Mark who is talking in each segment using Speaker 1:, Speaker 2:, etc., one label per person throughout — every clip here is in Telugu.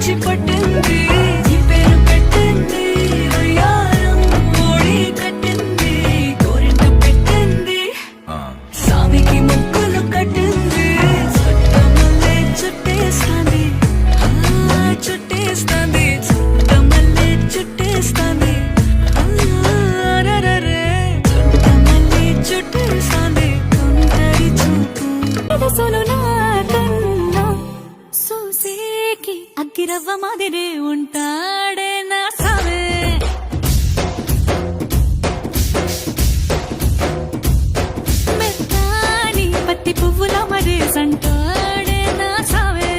Speaker 1: పిచ్చి పట్టింది ఈ పేరు పెట్టింది వయ్యారం ఓడి కట్టింది గోరింట పెట్టింది సామికి ముక్కులు కట్టింది చుట్టమల్లే చుట్టేస్తాంది చుట్టేస్తాంది చుట్టమల్లే చుట్టేస్తాంది చుట్టమల్లే చుట్టేస్తాంది కుంటడి చూపు సోను నా కన్నా సూసేకి అగ్గిరవ్వ మాదిరే ఉంటాడే నా సావే మెత్తాని పత్తి పువ్వుల మరే సంటాడే నా సావే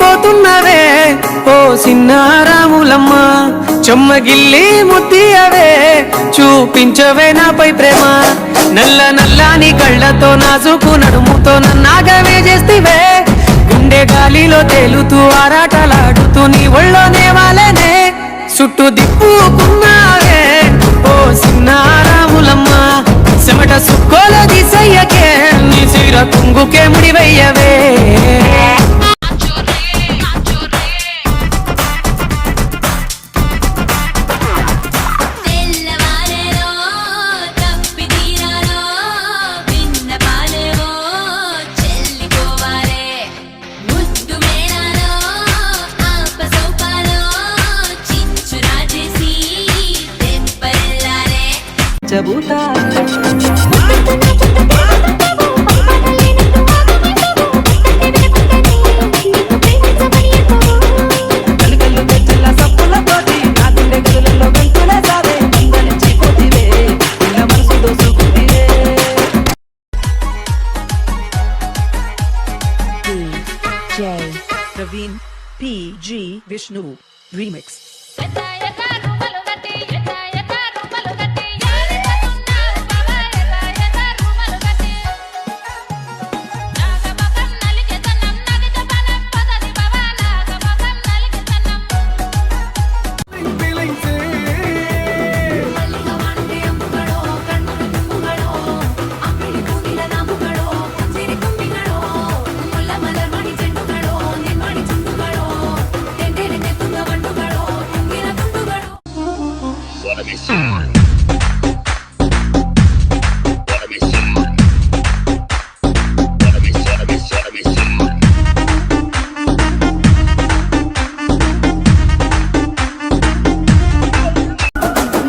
Speaker 2: పోతున్నవే ఓ సిన్నారాములమ్మ చెమ్మగిల్లి ముద్దియవే చూపించవే నాపై ప్రేమ నల్ల నల్లాని కళ్ళతో నాజుకు నడుముతో నన్నాగవే చేస్తివే గుండె గాలిలో తేలుతూ ఆరాటలాడుతూ నీ ఒళ్ళోనే వాలేనే చుట్టూ దిప్పుకున్నావే ఓ సిన్నారాములమ్మ చెమట సుక్కోల దిశయ్యకే నీ చీర కుంగుకే ముడివయ్యవే చెబుతా
Speaker 3: Praveen PG Vishnu Remix.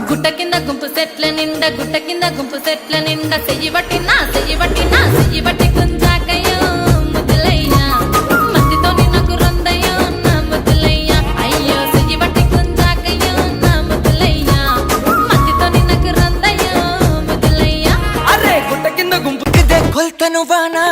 Speaker 4: గుట్ట కింద గుంపు సెట్ల నిండా చెయ్యి బట్టి కుంజాకయ్యో ముద్దులయ్యా మత్తితో నాకు రొందయ్యో నా ముద్దులయ్యా అయ్యో చెయ్యి బట్టి కుంజాకయ్యో నా ముద్దులయ్యా మత్తితో నాకు రొందయ్యో ముద్దులయ్యా
Speaker 2: అరే గుట్ట కింద గుంపు కొల్తను వానా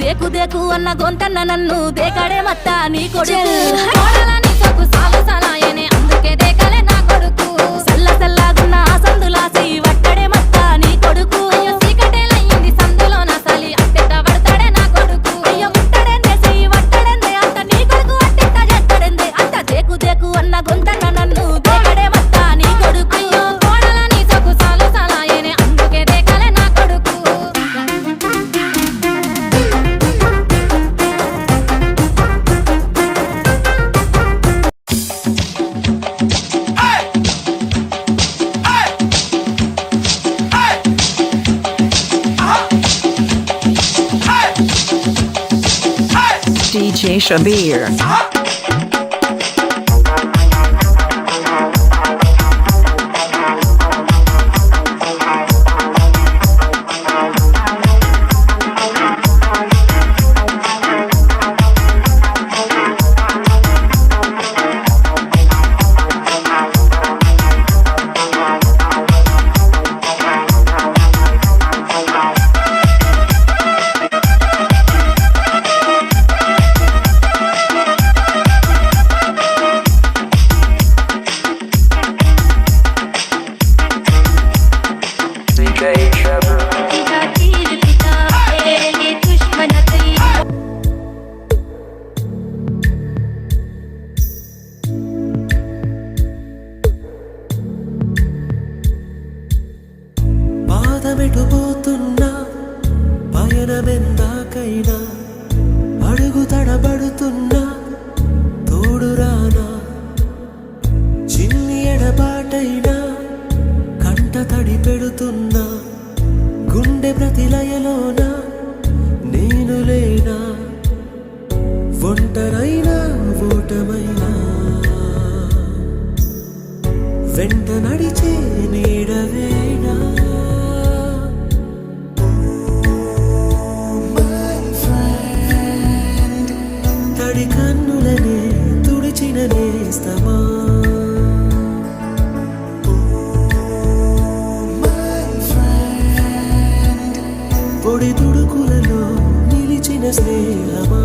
Speaker 4: దేకు దేకు అన్న గొంతన్న నన్ను దేకడే మత్త నీ కొడుకు కోడలని సొక్కు సాలు సలాయనే అందుకే దేకలే నా కొడుకు సల్ల సల్లాగున్న ఆ సందులాసి వట్టడే మత్త నీ కొడుకు అయ్యో సీకటేలయ్యింది సందులో నా సలి అట్టెట్ట పడతాడే నా కొడుకు అయ్యో ముట్టడెందే చెయ్యి వట్టడెందే అంత నీ కొడుకు అట్టెట్ట చేస్తాడెందే అంత దేకు దేకు అన్న గొంతన్న నన్ను దేకడే మత్త నీ కొడుకు అయ్యో కోడలని సొక్కు సాలు సలాయనే అందుకే దేకలే నా కొడుకు
Speaker 3: DJ Shabir.
Speaker 2: పాదమెటుపోతున్నా పయనమెందాకైనా అడుగు తడబడుతున్నా తోడురానా చిన్ని ఎడబాటైనా కంట తడి పెడుతున్నా గుండె ప్రతిలయలోన నేను లేనా ఒంటరైనా ఓటమైనా వెంట నడిచే నీడవేనా తడి కన్నులనే తుడిచిన నేస్తమా పొడి తుడుకులలో నిలిచిన స్నేహమా